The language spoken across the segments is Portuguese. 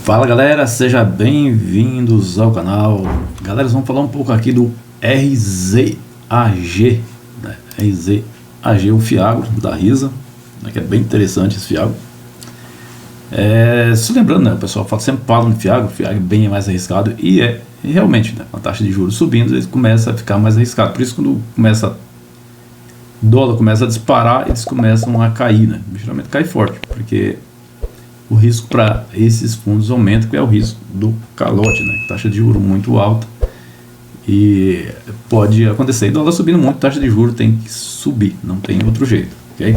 Fala galera, sejam bem-vindos ao canal. Galera, vamos falar um pouco aqui do RZAG, né? RZAG é um fiagro da Risa, né? Que é bem interessante esse fiagro. Se lembrando, né, o pessoal sempre fala no fiagro, o fiagro é bem mais arriscado e realmente, né, com a taxa de juros subindo, ele começa a ficar mais arriscado. Por isso, quando o dólar começa a disparar, eles começam a cair, né? Geralmente cai forte, porque o risco para esses fundos aumenta, que é o risco do calote, né? Taxa de juros muito alta e pode acontecer. E dólar subindo muito, taxa de juros tem que subir, não tem outro jeito, ok?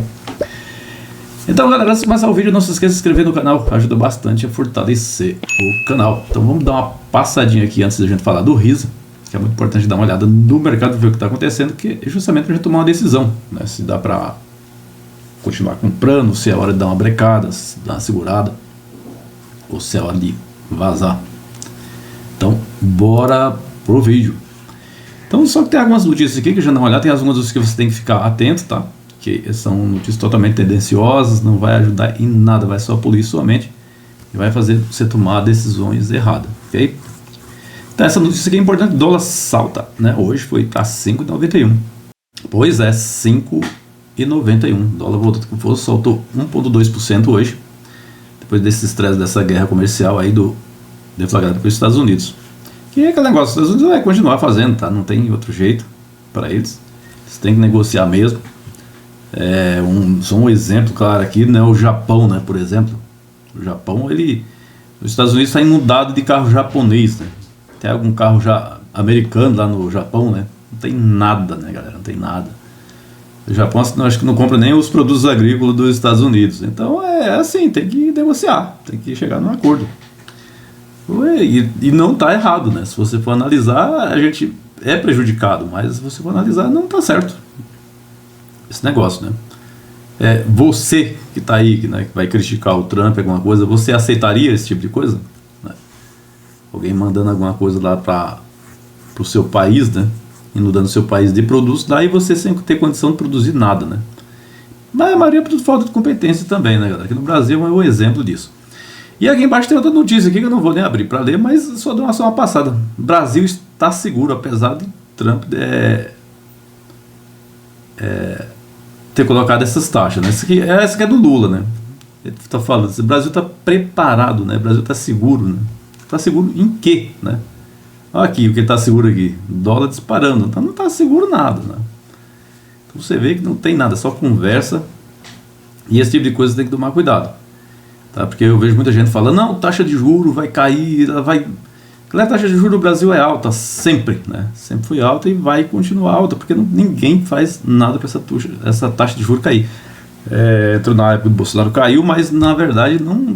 Então galera, antes de começar o vídeo, não se esqueça de se inscrever no canal, ajuda bastante a fortalecer o canal. Então vamos dar uma passadinha aqui antes da gente falar do Risa, que é muito importante dar uma olhada no mercado, ver o que está acontecendo, que é justamente para a gente tomar uma decisão, né? Se dá para continuar comprando, se é hora de dar uma brecada, se dar uma segurada, ou se é hora de vazar. Então, bora pro vídeo. Então, só que tem algumas notícias aqui que já não olhar, tem algumas notícias que você tem que ficar atento, tá? Que são notícias totalmente tendenciosas, não vai ajudar em nada, vai só poluir sua mente e vai fazer você tomar decisões erradas, ok? Então, essa notícia aqui é importante, dólar salta, né? Hoje foi para 5,91. Pois é, 5,91. O dólar voltou com força, soltou 1,2% hoje, depois desse estresse dessa guerra comercial aí deflagrada pelos Estados Unidos. Que é aquele negócio, os Estados Unidos vai continuar fazendo, tá? Não tem outro jeito para eles. Eles têm que negociar mesmo. Só um exemplo claro aqui, né? O Japão, né? Por exemplo, o Japão, os Estados Unidos está inundado de carro japonês, né? Tem algum carro já americano lá no Japão, né? Não tem nada, né, galera? Não tem nada. O Japão, acho que não compra nem os produtos agrícolas dos Estados Unidos. Então é assim, tem que negociar, tem que chegar num acordo. E não está errado, né? Se você for analisar, a gente é prejudicado, mas se você for analisar, não está certo esse negócio, né? Você que está aí, né, que vai criticar o Trump, alguma coisa, você aceitaria esse tipo de coisa? Né? Alguém mandando alguma coisa lá para o seu país, né? Inundando seu país de produtos, daí você sem ter condição de produzir nada, né? Mas a maioria é por falta de competência também, né, galera? Aqui no Brasil é um exemplo disso. E aqui embaixo tem outra notícia aqui que eu não vou nem abrir para ler, mas só dou uma passada. O Brasil está seguro, apesar de Trump ter colocado essas taxas, né? Essa aqui é do Lula, né? Ele está falando, o Brasil está preparado, né? O Brasil está seguro, né? Está seguro em quê, né? Aqui, o que está seguro aqui? Dólar disparando. Então não está seguro nada, né? Então você vê que não tem nada, só conversa. E esse tipo de coisa tem que tomar cuidado, tá? Porque eu vejo muita gente falando, não, taxa de juros vai cair, a taxa de juros no Brasil é alta, sempre, né? Sempre foi alta e vai continuar alta, porque ninguém faz nada para essa taxa de juros cair. Entrou na época do Bolsonaro, caiu, mas na verdade não...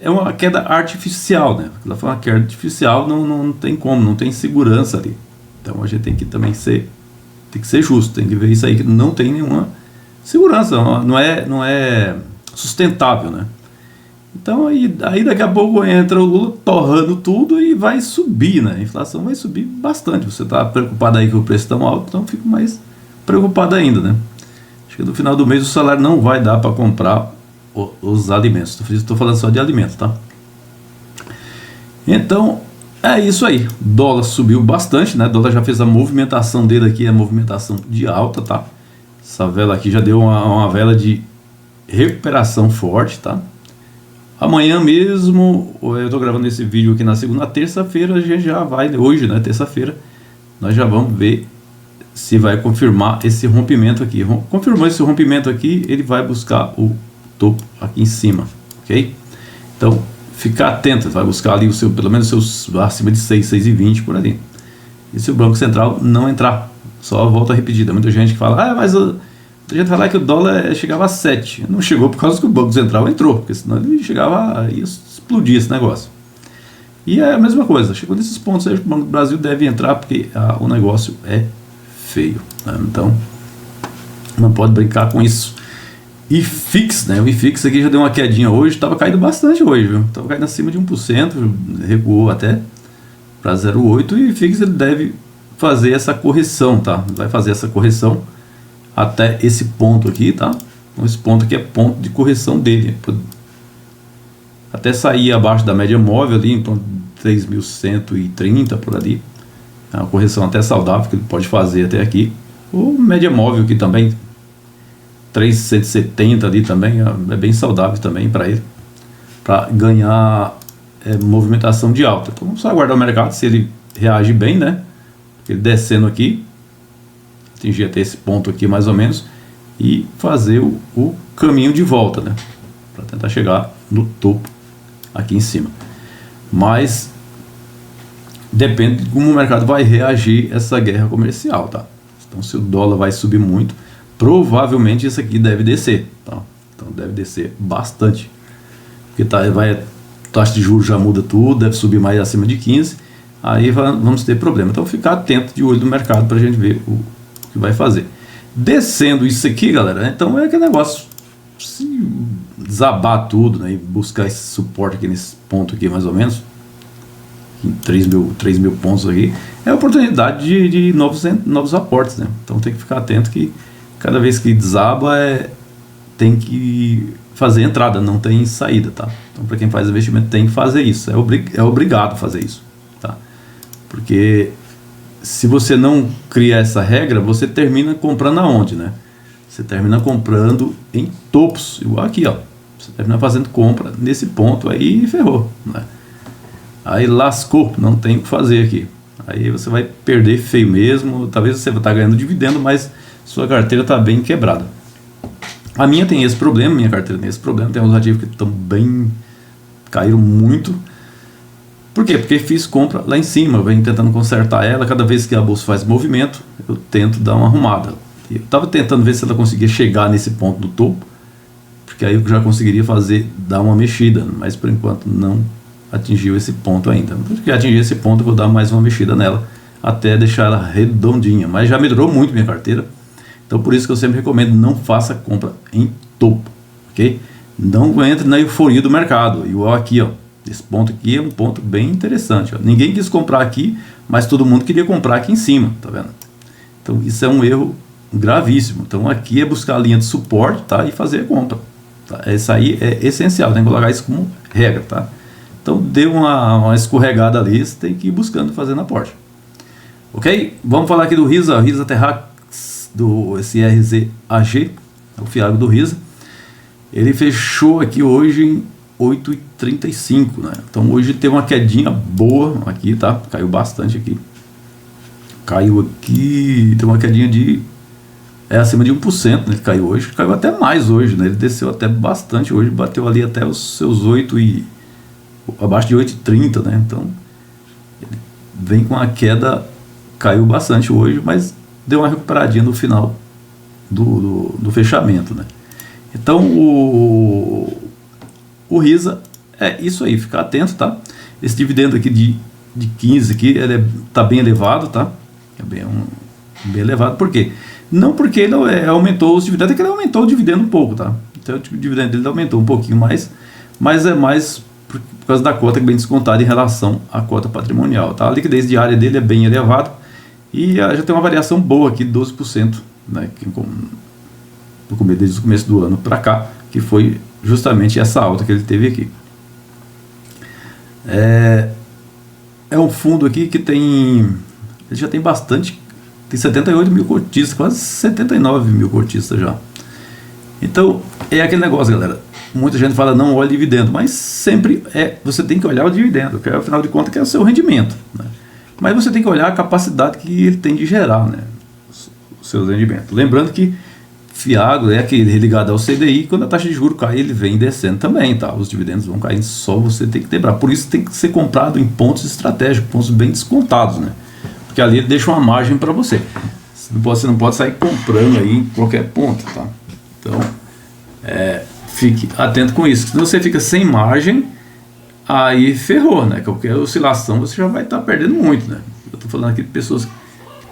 É uma queda artificial, né? Ela foi uma queda artificial, não tem como, não tem segurança ali. Então a gente tem que também ser justo, tem que ver isso aí, que não tem nenhuma segurança, não é sustentável, né? Então aí daqui a pouco entra o Lula torrando tudo e vai subir, né? A inflação vai subir bastante. Você está preocupado aí que o preço está tão alto, então fico mais preocupado ainda, né? Acho que no final do mês o salário não vai dar para comprar os alimentos. Estou falando só de alimentos, tá? Então é isso aí. Dólar subiu bastante, né? Dólar já fez a movimentação dele aqui, a movimentação de alta, tá? Essa vela aqui já deu uma vela de recuperação forte, tá? Amanhã mesmo, eu estou gravando esse vídeo aqui na segunda, terça-feira a gente já vai, hoje, né? Terça-feira, nós já vamos ver se vai confirmar esse rompimento aqui. Confirmou esse rompimento aqui, ele vai buscar o topo aqui em cima, ok? Então, ficar atento, vai buscar ali pelo menos acima de 6,20 por ali. E se o Banco Central não entrar, só volta repetida. Muita gente que fala, mas muita gente fala que o dólar chegava a 7. Não chegou por causa que o Banco Central entrou, porque senão ele ia explodir esse negócio. E é a mesma coisa, chegou nesses pontos aí, o Banco do Brasil deve entrar, porque o negócio é feio, né? Então, não pode brincar com isso. IFIX, né? O IFIX aqui já deu uma quedinha hoje, estava caindo bastante hoje, viu? Estava caindo acima de 1%, recuou até para 0,8%, e o IFIX ele deve fazer essa correção, tá? Vai fazer essa correção até esse ponto aqui, tá? Então esse ponto aqui é ponto de correção dele. até sair abaixo da média móvel ali, então 3.130 por ali. É uma correção até saudável que ele pode fazer até aqui. Ou média móvel aqui também, 3.170 ali também, é bem saudável também para ele, para ganhar movimentação de alta. Então vamos aguardar o mercado, se ele reage bem, né? Ele descendo aqui, atingir até esse ponto aqui mais ou menos, e fazer o caminho de volta, né? Para tentar chegar no topo aqui em cima. Mas depende de como o mercado vai reagir a essa guerra comercial, tá? Então se o dólar vai subir muito, provavelmente isso aqui deve descer, tá? Então deve descer bastante, porque taxa de juros já muda tudo, deve subir mais acima de 15, aí vamos ter problema. Então ficar atento, de olho no mercado, para a gente ver o que vai fazer. Descendo isso aqui, galera, então é aquele negócio, se desabar tudo, né, e buscar esse suporte aqui nesse ponto aqui mais ou menos, em 3 mil pontos aqui, é a oportunidade de novos aportes, né? Então tem que ficar atento que cada vez que desaba tem que fazer entrada, não tem saída, tá? Então para quem faz investimento tem que fazer isso, é obrigado a fazer isso, tá? Porque se você não cria essa regra, você termina comprando aonde, né? Você termina comprando em topos, igual aqui, ó. Você termina fazendo compra nesse ponto aí e ferrou, né? Aí lascou, não tem o que fazer aqui. Aí você vai perder feio mesmo. Talvez você vai estar ganhando dividendo, mas sua carteira está bem quebrada. A minha tem esse problema, minha carteira tem esse problema. Tem uns ativos que estão bem, caíram muito. Por quê? Porque fiz compra lá em cima, eu venho tentando consertar ela. Cada vez que a bolsa faz movimento, eu tento dar uma arrumada. Eu estava tentando ver se ela conseguia chegar nesse ponto do topo, porque aí eu já conseguiria dar uma mexida, mas por enquanto não atingiu esse ponto ainda. Porque atingir esse ponto, eu vou dar mais uma mexida nela até deixar ela redondinha. Mas já melhorou muito minha carteira, então por isso que eu sempre recomendo: não faça compra em topo, ok? Não entre na euforia do mercado. Igual aqui, ó, esse ponto aqui é um ponto bem interessante, ó. Ninguém quis comprar aqui, mas todo mundo queria comprar aqui em cima, tá vendo? Então isso é um erro gravíssimo. Então aqui é buscar a linha de suporte, tá? E fazer a compra, tá? Isso aí é essencial, tem que colocar isso como regra, tá? Então deu uma escorregada ali, você tem que ir buscando, fazendo aporte. Ok? Vamos falar aqui do RISA, RISA Terrax, do RZAG, o FIAG do RISA. Ele fechou aqui hoje em 8,35, né? Então hoje tem uma quedinha boa aqui, tá? Caiu bastante aqui. Caiu aqui, tem uma quedinha de acima de 1%, né? Ele caiu hoje, caiu até mais hoje, né? Ele desceu até bastante hoje, bateu ali até os seus abaixo de 8,30, né? Então ele vem com a queda, caiu bastante hoje, mas deu uma recuperadinha no final do fechamento, né? Então o RISA é isso aí, ficar atento, tá? Esse dividendo aqui de 15 aqui, ele tá bem elevado, tá? É bem elevado. Por quê? Não porque ele aumentou os dividendos, é que ele aumentou o dividendo um pouco, tá? Então o tipo de dividendo dele aumentou um pouquinho mais, mas é mais por causa da cota que é bem descontada em relação à cota patrimonial, tá? A liquidez diária dele é bem elevada e já tem uma variação boa aqui de 12%, né? Desde o começo do ano para cá, que foi justamente essa alta que ele teve aqui. É um fundo aqui que ele já tem bastante, tem 78 mil cotistas, quase 79 mil cotistas já. Então é aquele negócio, galera. Muita gente fala não olhe dividendo, mas sempre você tem que olhar o dividendo, que afinal de contas que é o seu rendimento, né? Mas você tem que olhar a capacidade que ele tem de gerar, né, os seus rendimentos. Lembrando que FIAGRO é aquele ligado ao CDI, quando a taxa de juros cai, ele vem descendo também, tá? Os dividendos vão caindo, só você tem que lembrar. Por isso tem que ser comprado em pontos estratégicos, pontos bem descontados, né? Porque ali ele deixa uma margem para você. Você não pode sair comprando aí em qualquer ponto, tá? Então, fique atento com isso. Se você fica sem margem, aí ferrou, né? Qualquer oscilação você já vai estar perdendo muito, né? Eu tô falando aqui de pessoas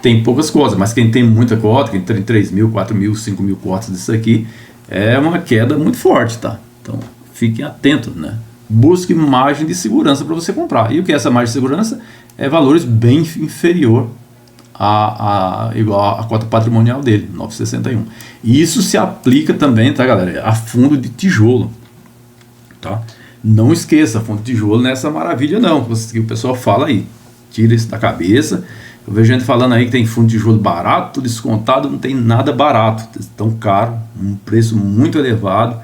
tem poucas cotas, mas quem tem muita cota, quem tem 3 mil, 4 mil, 5 mil cotas disso aqui, é uma queda muito forte, tá? Então, fiquem atentos, né? Busque margem de segurança para você comprar. E o que é essa margem de segurança? É valores bem inferior igual a cota patrimonial dele, 9,61. E isso se aplica também, tá, galera? A fundo de tijolo, tá? Não esqueça, fundo de tijolo não é essa maravilha não, que o pessoal fala aí. Tira isso da cabeça. Eu vejo gente falando aí que tem fundo de tijolo barato, descontado, não tem nada barato, tão caro, um preço muito elevado.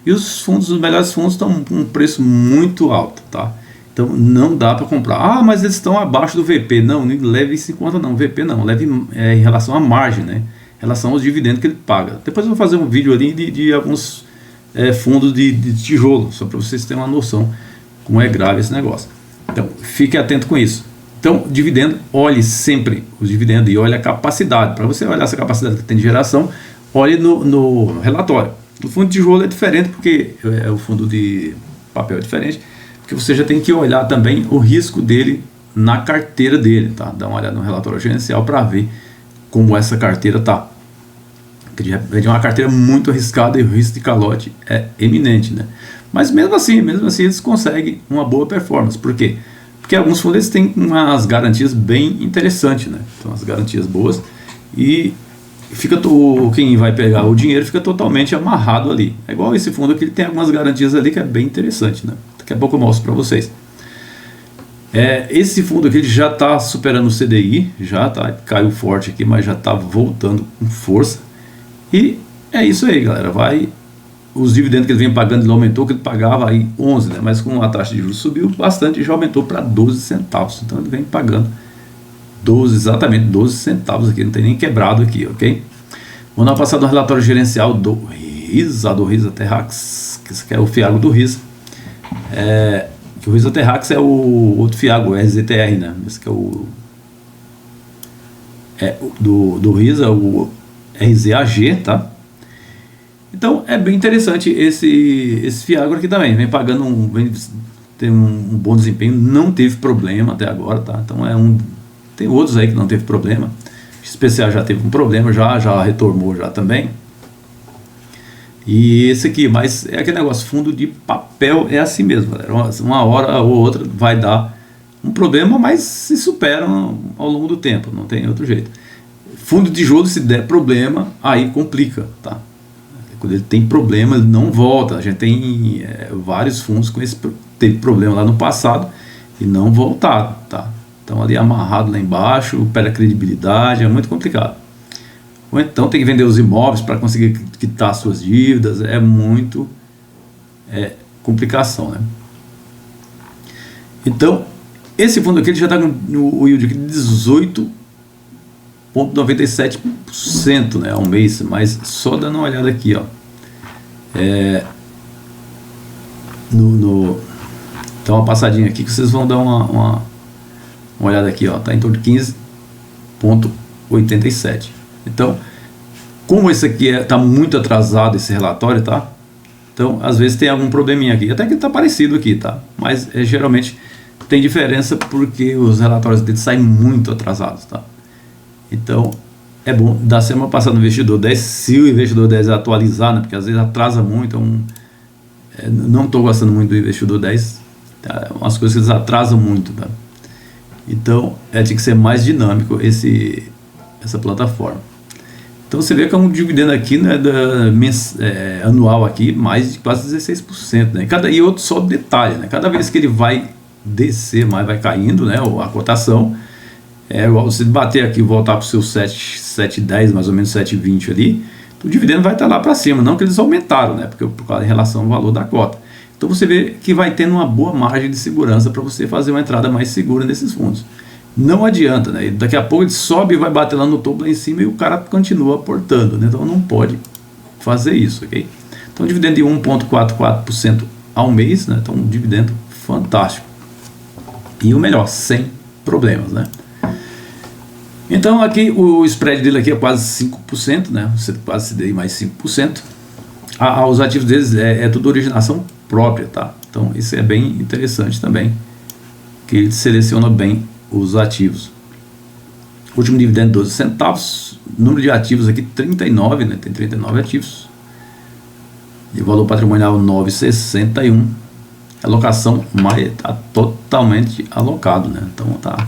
E os melhores fundos estão com um preço muito alto, tá? Então não dá para comprar. Ah, mas eles estão abaixo do VP. Não, não leve isso em conta não, VP não, leve em relação à margem, né? Em relação aos dividendos que ele paga. Depois eu vou fazer um vídeo ali de alguns fundos de tijolo, só para vocês terem uma noção como é grave esse negócio. Então fique atento com isso. Então, dividendo, olhe sempre os dividendos e olhe a capacidade. Para você olhar essa capacidade que tem de geração, olhe no relatório. O fundo de tijolo é diferente, porque o fundo de papel é diferente, porque você já tem que olhar também o risco dele na carteira dele, tá? Dá uma olhada no relatório gerencial para ver como essa carteira tá. Porque de repente é uma carteira muito arriscada e o risco de calote é eminente, né? Mas mesmo assim eles conseguem uma boa performance. Por quê? Porque alguns fundos têm umas garantias bem interessantes, né? Então, as garantias boas, e quem vai pegar o dinheiro fica totalmente amarrado ali. É igual esse fundo aqui, ele tem algumas garantias ali que é bem interessante, né? Daqui a pouco eu mostro para vocês. Esse fundo aqui ele já está superando o CDI, caiu forte aqui, mas já está voltando com força. E é isso aí, galera. Os dividendos que ele vem pagando, ele aumentou, que ele pagava aí 11, né? Mas com a taxa de juros subiu bastante, já aumentou para 12 centavos. Então ele vem pagando exatamente 12 centavos aqui, não tem nem quebrado aqui, ok? Vou dar uma passada no relatório gerencial do Risa Terrax, que esse aqui é o Fiagro do Risa. Que o Risa Terrax é o outro Fiagro, o RZTR, né? Esse que é o do Risa, o RZAG, tá? Então é bem interessante esse Fiagro aqui também, vem pagando tem um bom desempenho, não teve problema até agora, tá? Então tem outros aí que não teve problema. XPCA já teve um problema, já retornou já também. E esse aqui, mas é aquele negócio, fundo de papel é assim mesmo, galera. Uma hora ou outra vai dar um problema, mas se superam ao longo do tempo, não tem outro jeito. Fundo de tijolo, se der problema, aí complica, tá? Quando ele tem problema, ele não volta. A gente tem vários fundos com teve problema lá no passado e não voltaram, tá? Então ali amarrado lá embaixo, perde a credibilidade, é muito complicado. Ou então tem que vender os imóveis para conseguir quitar suas dívidas, é muito complicação, né? Então, esse fundo aqui ele já está com o yield aqui de 18,97%, né, ao mês, mas só dando uma olhada aqui, ó. Então uma passadinha aqui que vocês vão dar uma olhada aqui, ó, tá em torno de 15,87. Então, como esse aqui tá muito atrasado esse relatório, tá? Então, às vezes tem algum probleminha aqui, até que tá parecido aqui, tá? Mas geralmente tem diferença porque os relatórios dele saem muito atrasados, tá? Então, é bom dar sempre uma passada no investidor 10, se o investidor 10 atualizar, né? Porque às vezes atrasa muito, não estou gostando muito do investidor 10, tá? Umas coisas que eles atrasam muito, tá? Então, tinha que ser mais dinâmico essa plataforma. Então você vê que é um dividendo aqui, né, anual aqui, mais de quase 16%, né? E outro só detalhe, né? Cada vez que ele vai descer mais, vai caindo, né, a cotação, igual você bater aqui e voltar para o seu 7,10, mais ou menos 7,20 ali, o dividendo vai estar lá para cima, não que eles aumentaram, né, porque por causa em relação ao valor da cota. Então você vê que vai tendo uma boa margem de segurança para você fazer uma entrada mais segura nesses fundos. Não adianta, né? Daqui a pouco ele sobe e vai bater lá no topo lá em cima e o cara continua aportando, né? Então não pode fazer isso, ok? Então dividendo de 1,44% ao mês, né? Então um dividendo fantástico. E o melhor, sem problemas, né? Então aqui o spread dele aqui é quase 5%, né? Você quase CDI mais 5%. Os ativos deles é tudo originação própria, tá? Então isso é bem interessante também, que ele seleciona bem os ativos. Último dividendo 12 centavos, número de ativos aqui 39, né? Tem 39 ativos. E valor patrimonial 9,61. Alocação tá totalmente alocado, né? Então tá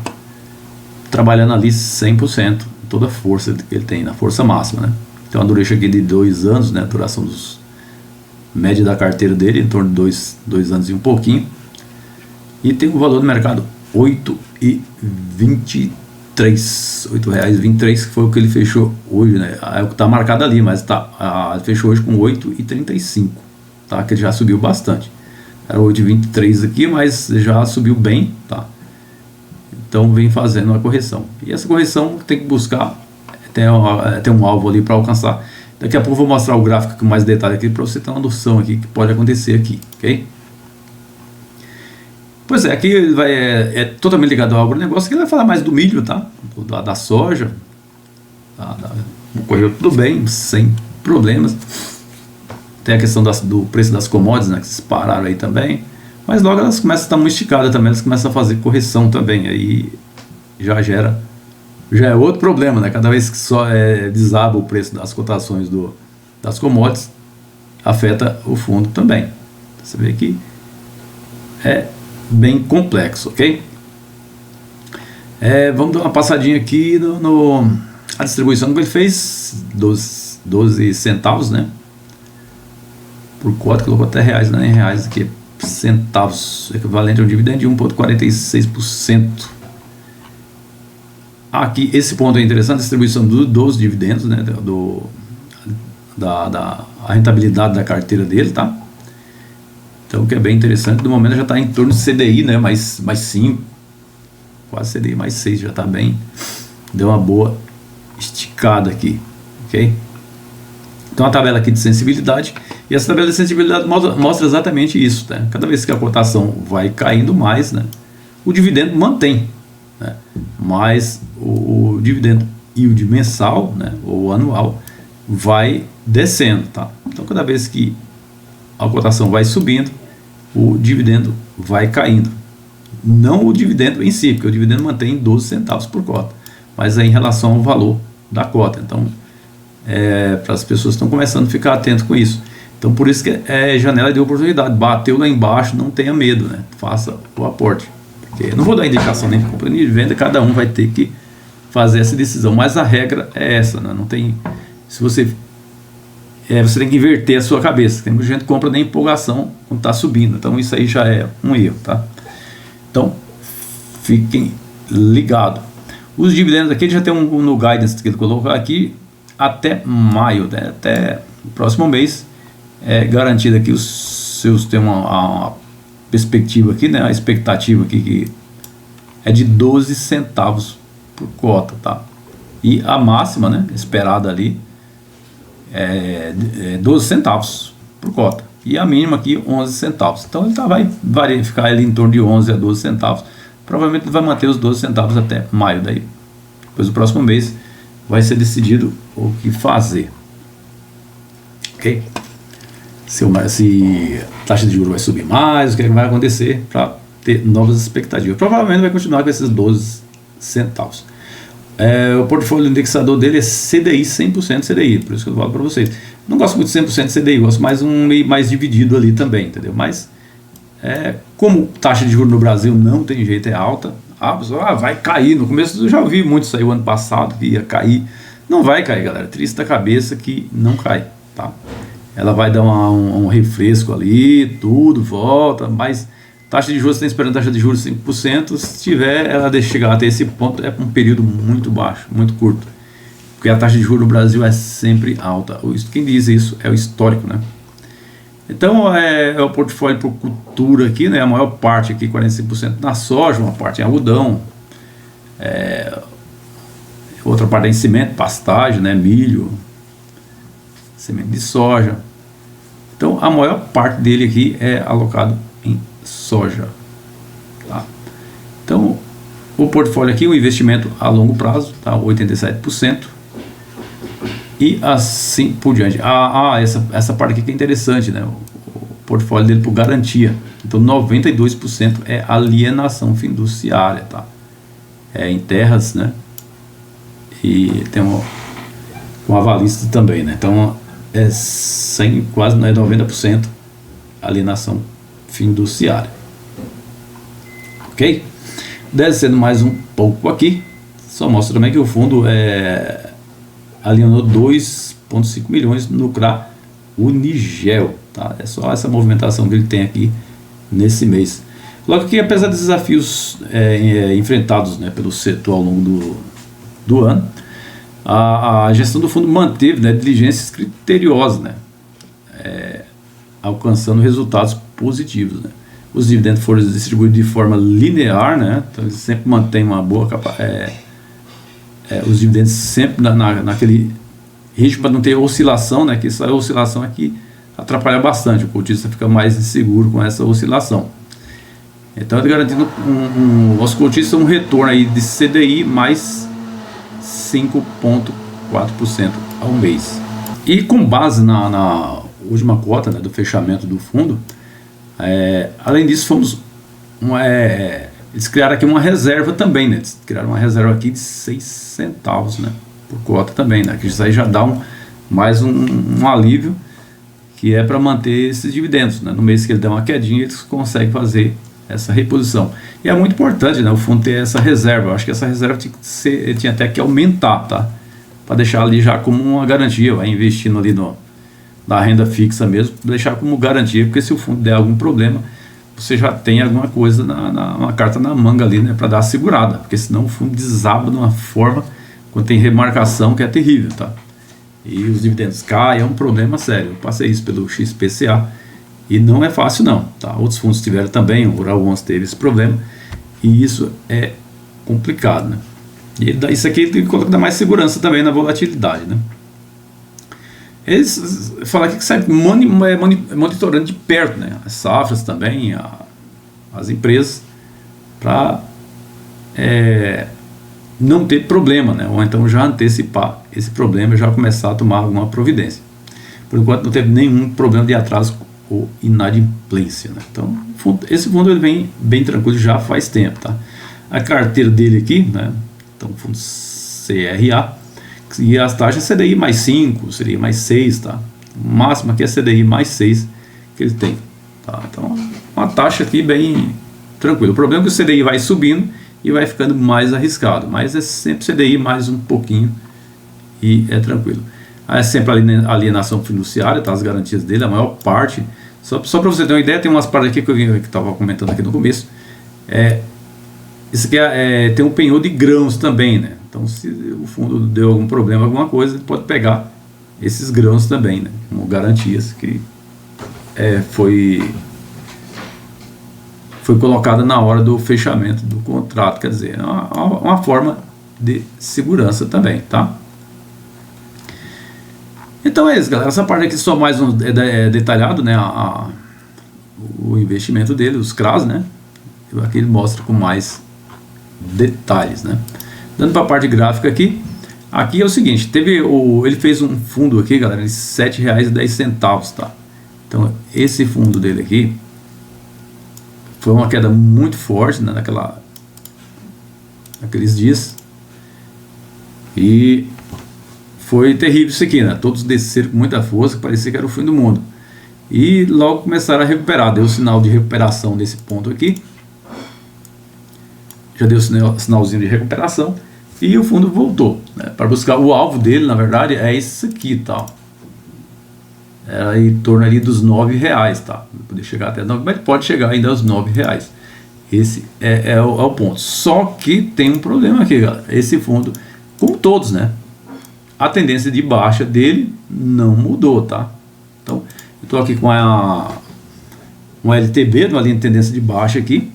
trabalhando ali 100%, toda a força que ele tem, na força máxima, né? Tem uma duration aqui de 2 anos, né? A duração média da carteira dele, em torno de 2 anos e um pouquinho. E tem um valor do mercado R$8,23, que foi o que ele fechou hoje, né? É o que está marcado ali, mas fechou hoje com 8,35, tá? Que ele já subiu bastante. Era 8,23 aqui, mas já subiu bem, tá? Então vem fazendo uma correção. E essa correção tem que buscar, tem um alvo ali para alcançar. Daqui a pouco eu vou mostrar o gráfico com mais detalhe aqui para você ter uma noção aqui que pode acontecer aqui, ok? Pois é, aqui ele é totalmente ligado ao agronegócio, que ele vai falar mais do milho, tá? Da soja. Correu tudo bem, sem problemas. Tem a questão do preço das commodities, né, que dispararam aí também. Mas logo elas começam a estar muito esticadas também, elas começam a fazer correção também. Aí já é outro problema, né? Cada vez que desaba o preço das cotações das commodities, afeta o fundo também. Você vê que é bem complexo, ok? Vamos dar uma passadinha aqui a distribuição que ele fez, 12 centavos, né? Por cota, colocou até reais, não é em reais aqui, centavos, equivalente a um dividendo de 1,46%. Aqui, esse ponto é interessante, a distribuição dos dividendos, né? A rentabilidade da carteira dele, tá? Então, o que é bem interessante, no momento já está em torno de CDI, né? Mais 5, quase CDI mais 6, já está bem, deu uma boa esticada aqui, ok? Então, a tabela aqui de sensibilidade, e essa tabela de sensibilidade mostra exatamente isso, né? Cada vez que a cotação vai caindo mais, né? O dividendo mantém, né? Mas o dividendo yield mensal, né? Ou anual, vai descendo, tá? Então, cada vez que a cotação vai subindo, o dividendo vai caindo. Não o dividendo em si, porque o dividendo mantém 12 centavos por cota, mas é em relação ao valor da cota. Então, para as pessoas que estão começando a ficar atentos com isso. Então, por isso que é janela de oportunidade. Bateu lá embaixo, não tenha medo, né? Faça o aporte. Porque eu não vou dar indicação nem de compra nem de venda, cada um vai ter que fazer essa decisão. Mas a regra é essa, né? Não tem. Se você tem que inverter a sua cabeça. Tem muita gente que compra nem empolgação quando está subindo. Então isso aí já é um erro, tá? Então fiquem ligados. Os dividendos aqui já tem no guidance que ele colocou aqui até maio, né? Até o próximo mês. É garantido aqui os seus tem uma perspectiva aqui, né? A expectativa aqui que é de 12 centavos por cota, tá? E a máxima, né? Esperada ali 12 centavos por cota, e a mínima aqui 11 centavos. Então ele vai ficar ali em torno de 11 a 12 centavos. Provavelmente ele vai manter os 12 centavos até maio. Daí depois do próximo mês vai ser decidido o que fazer, ok? Se a taxa de juros vai subir mais, o que vai acontecer, para ter novas expectativas. Provavelmente vai continuar com esses 12 centavos. O portfólio indexador dele é CDI, 100% CDI, por isso que eu falo para vocês. Não gosto muito de 100% CDI, gosto mais meio mais dividido ali também, entendeu? Mas, como taxa de juros no Brasil não tem jeito, é alta, a pessoa vai cair. No começo eu já ouvi muito isso aí o ano passado, que ia cair. Não vai cair, galera, triste da cabeça que não cai, tá? Ela vai dar um refresco ali, tudo, volta, mas taxa de juros, você está esperando taxa de juros 5%, se tiver, ela deixa chegar até esse ponto, um período muito baixo, muito curto, porque a taxa de juros no Brasil é sempre alta. Quem diz isso é o histórico, né? Então é o portfólio por cultura aqui, né? A maior parte aqui, 45% na soja, uma parte em algodão, outra parte em cimento, pastagem, né? Milho, semente de soja. Então a maior parte dele aqui é alocado em soja, tá? Então o portfólio aqui, o investimento a longo prazo, tá? 87%, e assim por diante. Essa parte aqui que é interessante, né? O portfólio dele por garantia. Então 92% é alienação fiduciária, tá? Em terras, né? E tem um avalista também, né? Então quase 90% alienação fiduciária, ok? Descendo mais um pouco aqui, só mostra também que o fundo alienou 2,5 milhões no CRA Unigel, tá? É só essa movimentação que ele tem aqui nesse mês. Logo que, apesar dos desafios enfrentados, né, pelo setor ao longo do ano, a gestão do fundo manteve, né, diligências criteriosas, né, alcançando resultados positivos, né. Os dividendos foram distribuídos de forma linear, né, então eles sempre mantêm uma boa os dividendos sempre naquele ritmo para não ter oscilação, né, que essa oscilação aqui atrapalha bastante, o cotista fica mais inseguro com essa oscilação. Então ele garantindo aos cotistas um retorno aí de CDI mais 5,4% ao mês. E com base na última cota, né, do fechamento do fundo, além disso eles criaram aqui uma reserva também, né? Eles criaram uma reserva aqui de 6 centavos, né, por cota também, né? Que isso aí já dá mais um alívio, que é para manter esses dividendos, né? No mês que ele der uma quedinha, eles conseguem fazer essa reposição. E é muito importante, né, o fundo ter essa reserva. Eu acho que essa reserva tinha até que aumentar, tá? Para deixar ali já como uma garantia, vai investindo ali na renda fixa mesmo, deixar como garantia, porque se o fundo der algum problema, você já tem alguma coisa, uma carta na manga ali, né, para dar a segurada, porque senão o fundo desaba de uma forma, quando tem remarcação, que é terrível, tá? E os dividendos caem, é um problema sério. Eu passei isso pelo XPCA e não é fácil não, tá? Outros fundos tiveram também, o Rural Ones teve esse problema, e isso é complicado, né? E isso aqui dá mais segurança também na volatilidade, né? Eles falam aqui que sai monitorando de perto, né, as safras também, as empresas, para não ter problema, né, ou então já antecipar esse problema e já começar a tomar alguma providência. Por enquanto não teve nenhum problema de atraso ou inadimplência, né? Então esse fundo ele vem bem tranquilo já faz tempo, tá? A carteira dele aqui, né, então fundo CRA, e as taxas CDI mais 5, CDI mais 6, tá? O máximo aqui é CDI mais 6 que ele tem, tá? Então uma taxa aqui bem tranquila. O problema é que o CDI vai subindo e vai ficando mais arriscado, mas é sempre CDI mais um pouquinho e é tranquilo. É sempre alienação fiduciária, tá? As garantias dele, a maior parte, só para você ter uma ideia, tem umas partes aqui que eu estava comentando aqui no começo, isso aqui tem um penhor de grãos também, né? Então se o fundo deu algum problema, alguma coisa, ele pode pegar esses grãos também, né, como garantias que foi colocada na hora do fechamento do contrato, quer dizer, uma forma de segurança também, tá? Então é isso, galera, essa parte aqui só mais detalhado, né, o investimento dele, os CRAs, né, aqui ele mostra com mais detalhes, né. Dando para a parte gráfica aqui é o seguinte, ele fez um fundo aqui, galera, de R$ 7,10, tá? Então esse fundo dele aqui foi uma queda muito forte, né, naqueles dias, e foi terrível isso aqui, né? Todos desceram com muita força, parecia que era o fim do mundo, e logo começaram a recuperar, deu sinal de recuperação nesse ponto aqui, já deu sinalzinho de recuperação, e o fundo voltou, né, para buscar o alvo dele. Na verdade é esse aqui, tá? Era em torno ali dos R$9, tá? Poder chegar até 9, mas pode chegar ainda aos R$9. Esse é o ponto. Só que tem um problema aqui, galera. Esse fundo, como todos, né, a tendência de baixa dele não mudou, tá? Então eu estou aqui com um LTB, uma linha de tendência de baixa aqui,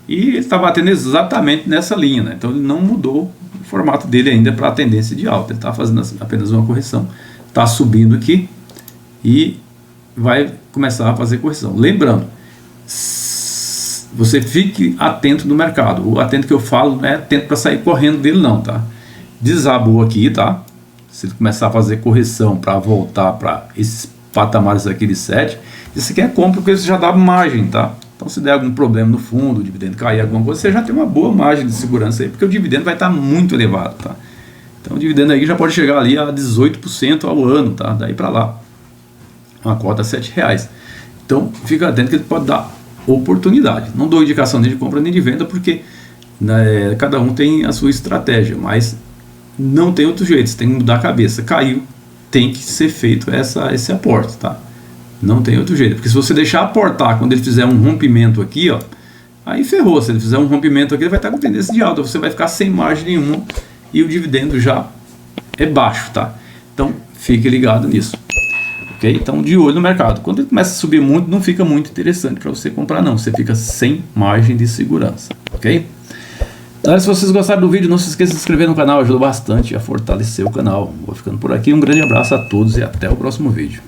e ele está batendo exatamente nessa linha, né? Então ele não mudou o formato dele ainda para a tendência de alta. Ele está fazendo apenas uma correção, está subindo aqui e vai começar a fazer correção. Lembrando, você fique atento no mercado. O atento que eu falo não é atento para sair correndo dele não, tá? Desabou aqui, tá? Se ele começar a fazer correção para voltar para esses patamares aqui de 7, isso aqui é compra, porque isso já dá margem, tá? Então se der algum problema no fundo, o dividendo cair, alguma coisa, você já tem uma boa margem de segurança aí, porque o dividendo vai estar muito elevado, tá? Então o dividendo aí já pode chegar ali a 18% ao ano, tá? Daí para lá, uma cota R$7. Então fica atento que ele pode dar oportunidade. Não dou indicação nem de compra nem de venda, porque, né, cada um tem a sua estratégia, mas não tem outro jeito, você tem que mudar a cabeça. Caiu, tem que ser feito esse aporte, tá? Não tem outro jeito, porque se você deixar aportar quando ele fizer um rompimento aqui, ó, aí ferrou. Se ele fizer um rompimento aqui, ele vai estar com tendência de alta, você vai ficar sem margem nenhuma e o dividendo já é baixo, tá? Então fique ligado nisso, ok? Então de olho no mercado. Quando ele começa a subir muito, não fica muito interessante para você comprar não, você fica sem margem de segurança, ok? Então, se vocês gostaram do vídeo, não se esqueça de se inscrever no canal, ajuda bastante a fortalecer o canal. Vou ficando por aqui, um grande abraço a todos e até o próximo vídeo.